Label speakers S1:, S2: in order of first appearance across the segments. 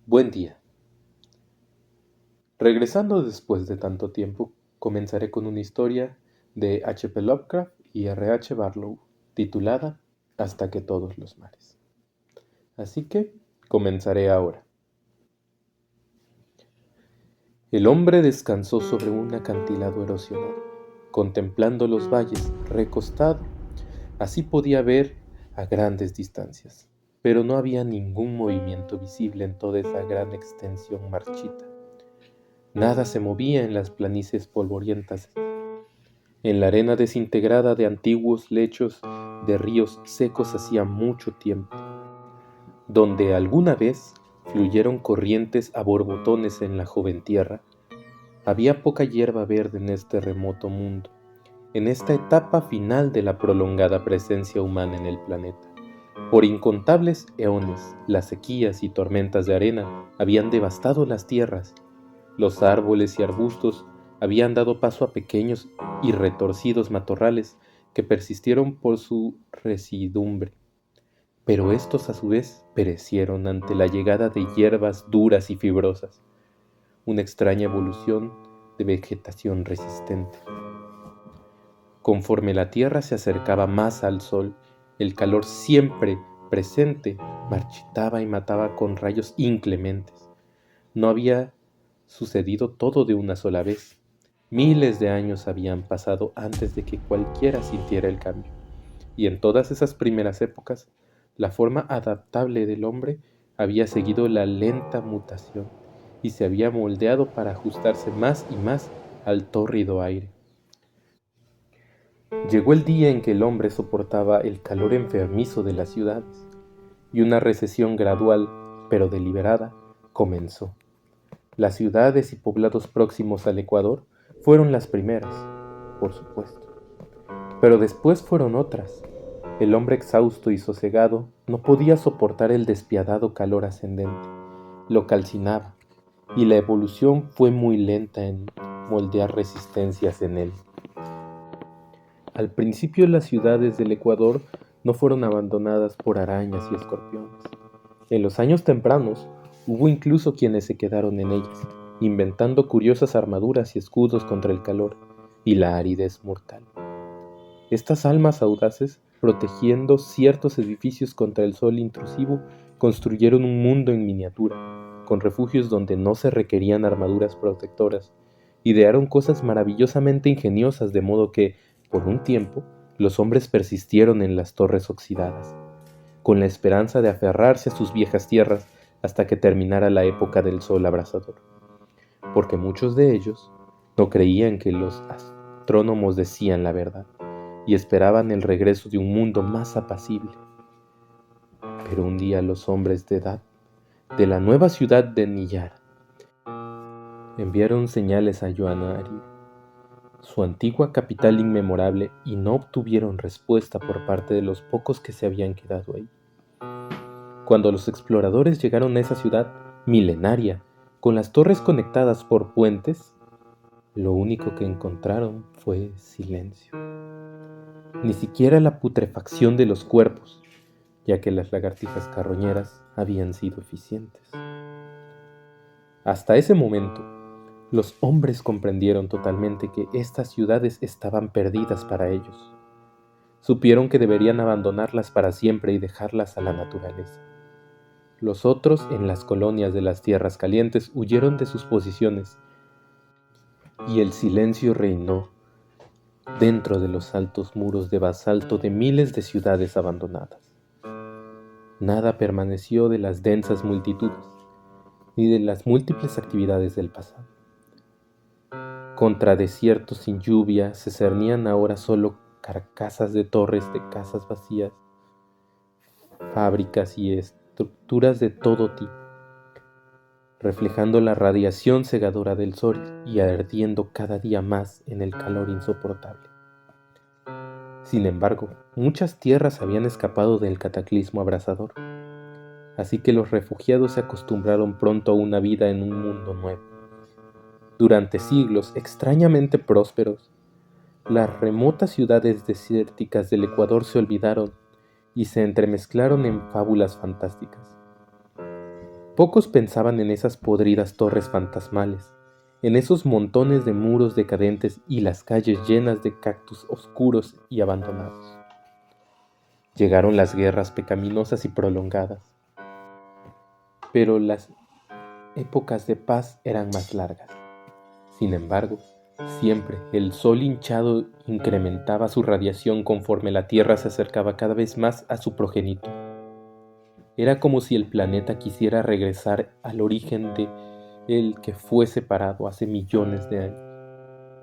S1: Buen día. Regresando después de tanto tiempo, comenzaré con una historia de H. P. Lovecraft y R. H. Barlow, titulada Hasta que todos los mares. Así que comenzaré ahora. El hombre descansó sobre un acantilado erosionado, contemplando los valles, recostado. Así podía ver a grandes distancias, pero no había ningún movimiento visible en toda esa gran extensión marchita. Nada se movía en las planicies polvorientas, en la arena desintegrada de antiguos lechos de ríos secos hacía mucho tiempo, donde alguna vez fluyeron corrientes a borbotones en la joven tierra. Había poca hierba verde en este remoto mundo, en esta etapa final de la prolongada presencia humana en el planeta. Por incontables eones, las sequías y tormentas de arena habían devastado las tierras. Los árboles y arbustos habían dado paso a pequeños y retorcidos matorrales que persistieron por su residumbre, pero estos a su vez perecieron ante la llegada de hierbas duras y fibrosas, una extraña evolución de vegetación resistente. Conforme la tierra se acercaba más al sol, el calor siempre presente marchitaba y mataba con rayos inclementes. No había sucedido todo de una sola vez. Miles de años habían pasado antes de que cualquiera sintiera el cambio. Y en todas esas primeras épocas, la forma adaptable del hombre había seguido la lenta mutación y se había moldeado para ajustarse más y más al tórrido aire. Llegó el día en que el hombre soportaba el calor enfermizo de las ciudades, y una recesión gradual, pero deliberada, comenzó. Las ciudades y poblados próximos al Ecuador fueron las primeras, por supuesto. Pero después fueron otras. El hombre exhausto y sosegado no podía soportar el despiadado calor ascendente. Lo calcinaba, y la evolución fue muy lenta en moldear resistencias en él. Al principio las ciudades del Ecuador no fueron abandonadas por arañas y escorpiones. En los años tempranos hubo incluso quienes se quedaron en ellas, inventando curiosas armaduras y escudos contra el calor y la aridez mortal. Estas almas audaces, protegiendo ciertos edificios contra el sol intrusivo, construyeron un mundo en miniatura, con refugios donde no se requerían armaduras protectoras. Idearon cosas maravillosamente ingeniosas, de modo que, por un tiempo, los hombres persistieron en las torres oxidadas, con la esperanza de aferrarse a sus viejas tierras hasta que terminara la época del sol abrasador, porque muchos de ellos no creían que los astrónomos decían la verdad y esperaban el regreso de un mundo más apacible. Pero un día los hombres de edad de la nueva ciudad de Niyara enviaron señales a Yoanari, su antigua capital inmemorable, y no obtuvieron respuesta por parte de los pocos que se habían quedado ahí. Cuando los exploradores llegaron a esa ciudad milenaria, con las torres conectadas por puentes, lo único que encontraron fue silencio. Ni siquiera la putrefacción de los cuerpos, ya que las lagartijas carroñeras habían sido eficientes. Hasta ese momento, los hombres comprendieron totalmente que estas ciudades estaban perdidas para ellos. Supieron que deberían abandonarlas para siempre y dejarlas a la naturaleza. Los otros, en las colonias de las tierras calientes, huyeron de sus posiciones, y el silencio reinó dentro de los altos muros de basalto de miles de ciudades abandonadas. Nada permaneció de las densas multitudes, ni de las múltiples actividades del pasado. Contra desiertos sin lluvia se cernían ahora solo carcasas de torres de casas vacías, fábricas y estructuras de todo tipo, reflejando la radiación cegadora del sol y ardiendo cada día más en el calor insoportable. Sin embargo, muchas tierras habían escapado del cataclismo abrasador, así que los refugiados se acostumbraron pronto a una vida en un mundo nuevo. Durante siglos extrañamente prósperos, las remotas ciudades desérticas del Ecuador se olvidaron y se entremezclaron en fábulas fantásticas. Pocos pensaban en esas podridas torres fantasmales, en esos montones de muros decadentes y las calles llenas de cactus oscuros y abandonados. Llegaron las guerras pecaminosas y prolongadas, pero las épocas de paz eran más largas. Sin embargo, siempre el sol hinchado incrementaba su radiación conforme la Tierra se acercaba cada vez más a su progenitor. Era como si el planeta quisiera regresar al origen de el que fue separado hace millones de años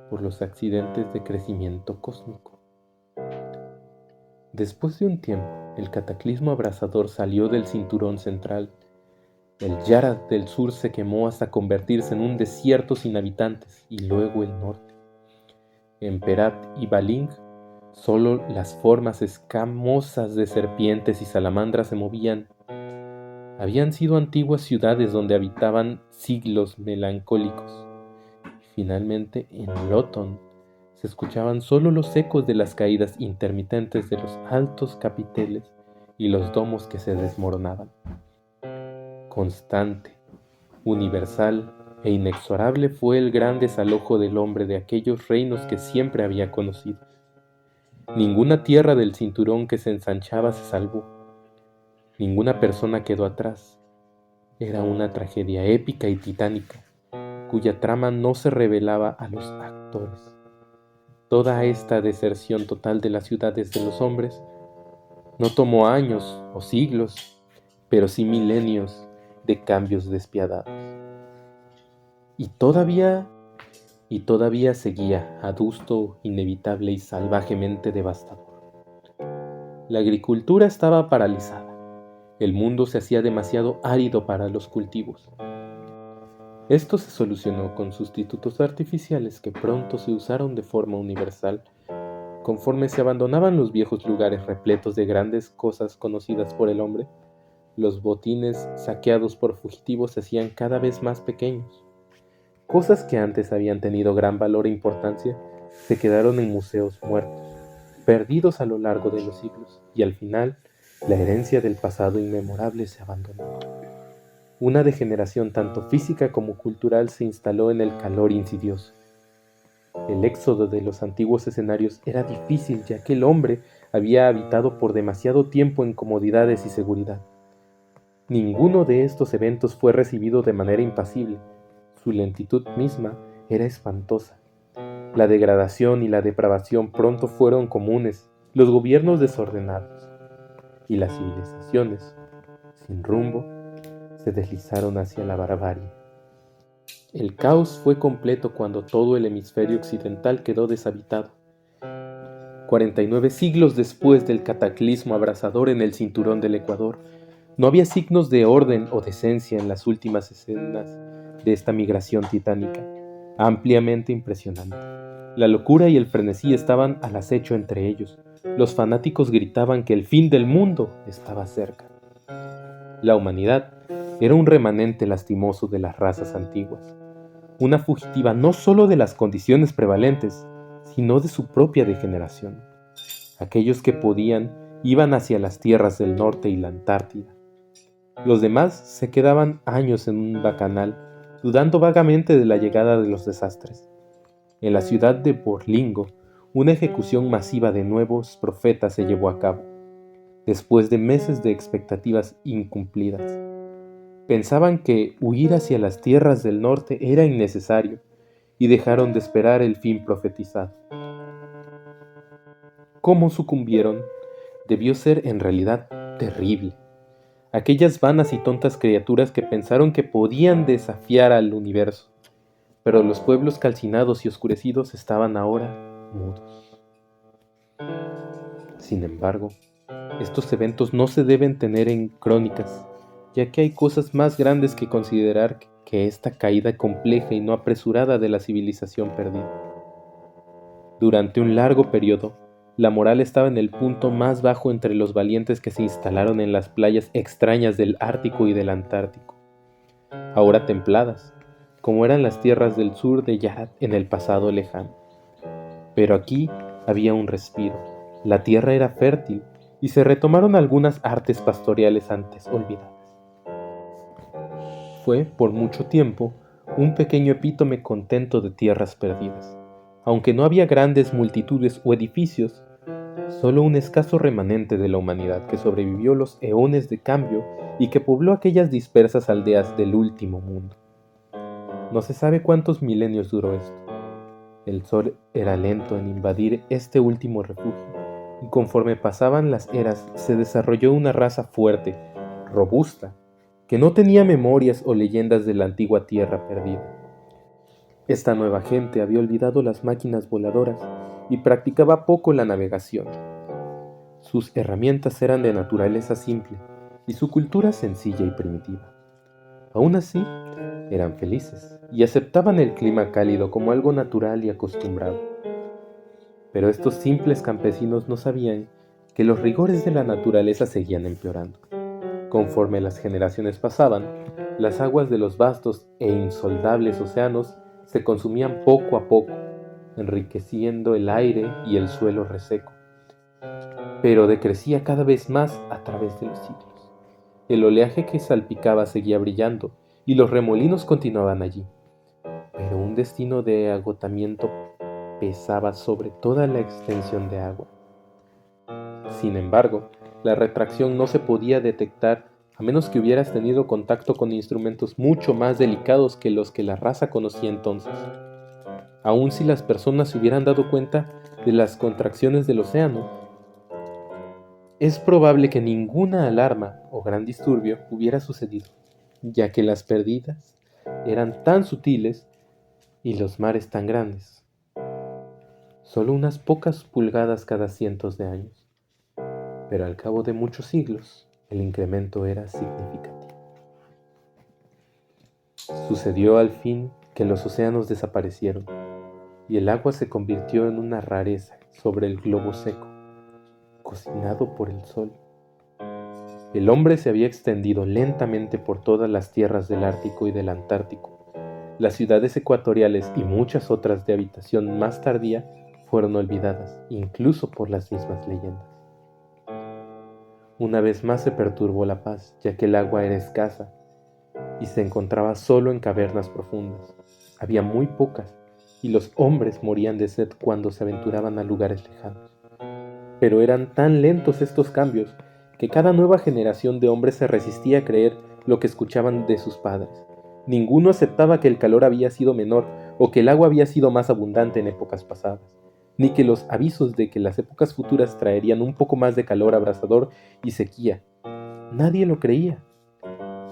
S1: por los accidentes de crecimiento cósmico. Después de un tiempo, el cataclismo abrasador salió del cinturón central. El Yarad del sur se quemó hasta convertirse en un desierto sin habitantes, y luego el norte. En Perat y Baling, solo las formas escamosas de serpientes y salamandras se movían. Habían sido antiguas ciudades donde habitaban siglos melancólicos. Finalmente, en Loton, se escuchaban solo los ecos de las caídas intermitentes de los altos capiteles y los domos que se desmoronaban. Constante, universal e inexorable fue el gran desalojo del hombre de aquellos reinos que siempre había conocido. Ninguna tierra del cinturón que se ensanchaba se salvó. Ninguna persona quedó atrás. Era una tragedia épica y titánica, cuya trama no se revelaba a los actores. Toda esta deserción total de las ciudades de los hombres no tomó años o siglos, pero sí milenios de cambios despiadados. Y todavía seguía adusto, inevitable y salvajemente devastador. La agricultura estaba paralizada. El mundo se hacía demasiado árido para los cultivos. Esto se solucionó con sustitutos artificiales que pronto se usaron de forma universal. Conforme se abandonaban los viejos lugares repletos de grandes cosas conocidas por el hombre, los botines saqueados por fugitivos se hacían cada vez más pequeños. Cosas que antes habían tenido gran valor e importancia se quedaron en museos muertos, perdidos a lo largo de los siglos, y al final la herencia del pasado inmemorable se abandonó. Una degeneración tanto física como cultural se instaló en el calor insidioso. El éxodo de los antiguos escenarios era difícil, ya que el hombre había habitado por demasiado tiempo en comodidades y seguridad. Ninguno de estos eventos fue recibido de manera impasible. Su lentitud misma era espantosa. La degradación y la depravación pronto fueron comunes, los gobiernos desordenados y las civilizaciones, sin rumbo, se deslizaron hacia la barbarie. El caos fue completo cuando todo el hemisferio occidental quedó deshabitado. 49 siglos después del cataclismo abrasador en el cinturón del Ecuador, no había signos de orden o decencia en las últimas escenas de esta migración titánica, ampliamente impresionante. La locura y el frenesí estaban al acecho entre ellos. Los fanáticos gritaban que el fin del mundo estaba cerca. La humanidad era un remanente lastimoso de las razas antiguas, una fugitiva no solo de las condiciones prevalentes, sino de su propia degeneración. Aquellos que podían iban hacia las tierras del norte y la Antártida. Los demás se quedaban años en un bacanal, dudando vagamente de la llegada de los desastres. En la ciudad de Borlingo, una ejecución masiva de nuevos profetas se llevó a cabo, después de meses de expectativas incumplidas. Pensaban que huir hacia las tierras del norte era innecesario y dejaron de esperar el fin profetizado. ¿Cómo sucumbieron? Debió ser en realidad terrible. Aquellas vanas y tontas criaturas que pensaron que podían desafiar al universo, pero los pueblos calcinados y oscurecidos estaban ahora mudos. Sin embargo, estos eventos no se deben tener en crónicas, ya que hay cosas más grandes que considerar que esta caída compleja y no apresurada de la civilización perdida. Durante un largo periodo, la moral estaba en el punto más bajo entre los valientes que se instalaron en las playas extrañas del Ártico y del Antártico, ahora templadas, como eran las tierras del sur de Yarad en el pasado lejano. Pero aquí había un respiro, la tierra era fértil y se retomaron algunas artes pastoriales antes olvidadas. fue, por mucho tiempo, un pequeño epítome contento de tierras perdidas. Aunque no había grandes multitudes o edificios, solo un escaso remanente de la humanidad que sobrevivió los eones de cambio y que pobló aquellas dispersas aldeas del último mundo. No se sabe cuántos milenios duró esto. El sol era lento en invadir este último refugio, y conforme pasaban las eras se desarrolló una raza fuerte, robusta, que no tenía memorias o leyendas de la antigua tierra perdida. Esta nueva gente había olvidado las máquinas voladoras y practicaba poco la navegación. Sus herramientas eran de naturaleza simple y su cultura sencilla y primitiva. Aún así, eran felices y aceptaban el clima cálido como algo natural y acostumbrado. Pero estos simples campesinos no sabían que los rigores de la naturaleza seguían empeorando. Conforme las generaciones pasaban, las aguas de los vastos e insondables océanos se consumían poco a poco, enriqueciendo el aire y el suelo reseco, pero decrecía cada vez más a través de los siglos. El oleaje que salpicaba seguía brillando y los remolinos continuaban allí, pero un destino de agotamiento pesaba sobre toda la extensión de agua. Sin embargo, la retracción no se podía detectar a menos que hubieras tenido contacto con instrumentos mucho más delicados que los que la raza conocía entonces. Aun si las personas se hubieran dado cuenta de las contracciones del océano, es probable que ninguna alarma o gran disturbio hubiera sucedido, ya que las pérdidas eran tan sutiles y los mares tan grandes, solo unas pocas pulgadas cada cientos de años. Pero al cabo de muchos siglos, el incremento era significativo. Sucedió al fin que los océanos desaparecieron y el agua se convirtió en una rareza sobre el globo seco, cocinado por el sol. El hombre se había extendido lentamente por todas las tierras del Ártico y del Antártico. Las ciudades ecuatoriales y muchas otras de habitación más tardía fueron olvidadas, incluso por las mismas leyendas. Una vez más se perturbó la paz, ya que el agua era escasa y se encontraba solo en cavernas profundas. Había muy pocas, y los hombres morían de sed cuando se aventuraban a lugares lejanos. Pero eran tan lentos estos cambios que cada nueva generación de hombres se resistía a creer lo que escuchaban de sus padres. Ninguno aceptaba que el calor había sido menor o que el agua había sido más abundante en épocas pasadas, ni que los avisos de que las épocas futuras traerían un poco más de calor abrasador y sequía. Nadie lo creía.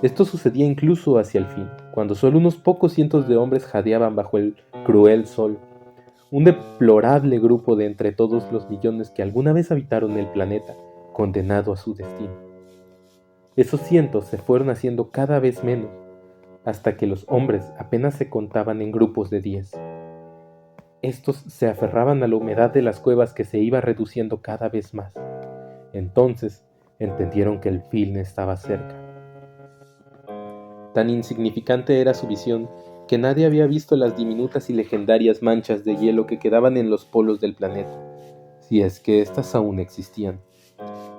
S1: Esto sucedía incluso hacia el fin, cuando solo unos pocos cientos de hombres jadeaban bajo el cruel sol, un deplorable grupo de entre todos los millones que alguna vez habitaron el planeta, condenado a su destino. Esos cientos se fueron haciendo cada vez menos, hasta que los hombres apenas se contaban en grupos de 10. Estos se aferraban a la humedad de las cuevas que se iba reduciendo cada vez más. Entonces entendieron que el fin estaba cerca. Tan insignificante era su visión que nadie había visto las diminutas y legendarias manchas de hielo que quedaban en los polos del planeta, si es que éstas aún existían.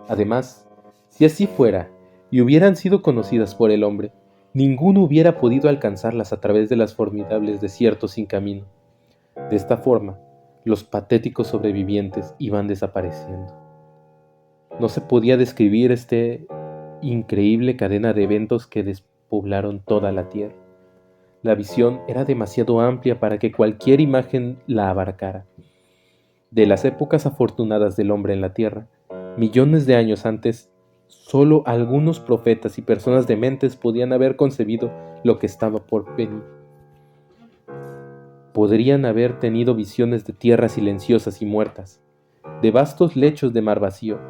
S1: Además, si así fuera, y hubieran sido conocidas por el hombre, ninguno hubiera podido alcanzarlas a través de las formidables desiertos sin camino. De esta forma, los patéticos sobrevivientes iban desapareciendo. No se podía describir esta increíble cadena de eventos que despoblaron toda la Tierra. La visión era demasiado amplia para que cualquier imagen la abarcara. De las épocas afortunadas del hombre en la Tierra, millones de años antes, solo algunos profetas y personas dementes podían haber concebido lo que estaba por venir. Podrían haber tenido visiones de tierras silenciosas y muertas, de vastos lechos de mar vacío.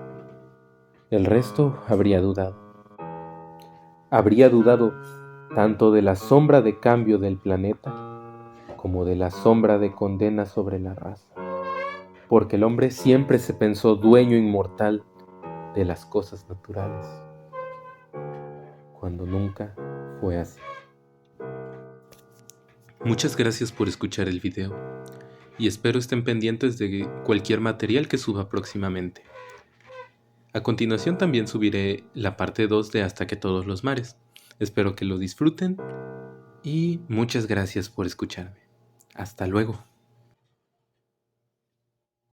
S1: El resto habría dudado. Habría dudado tanto de la sombra de cambio del planeta como de la sombra de condena sobre la raza, porque el hombre siempre se pensó dueño inmortal de las cosas naturales, cuando nunca fue así. Muchas gracias por escuchar el video y espero estén pendientes de cualquier material que suba próximamente. A continuación también subiré la parte 2 de Hasta que todos los mares, Espero que lo disfruten y muchas gracias por escucharme. Hasta luego.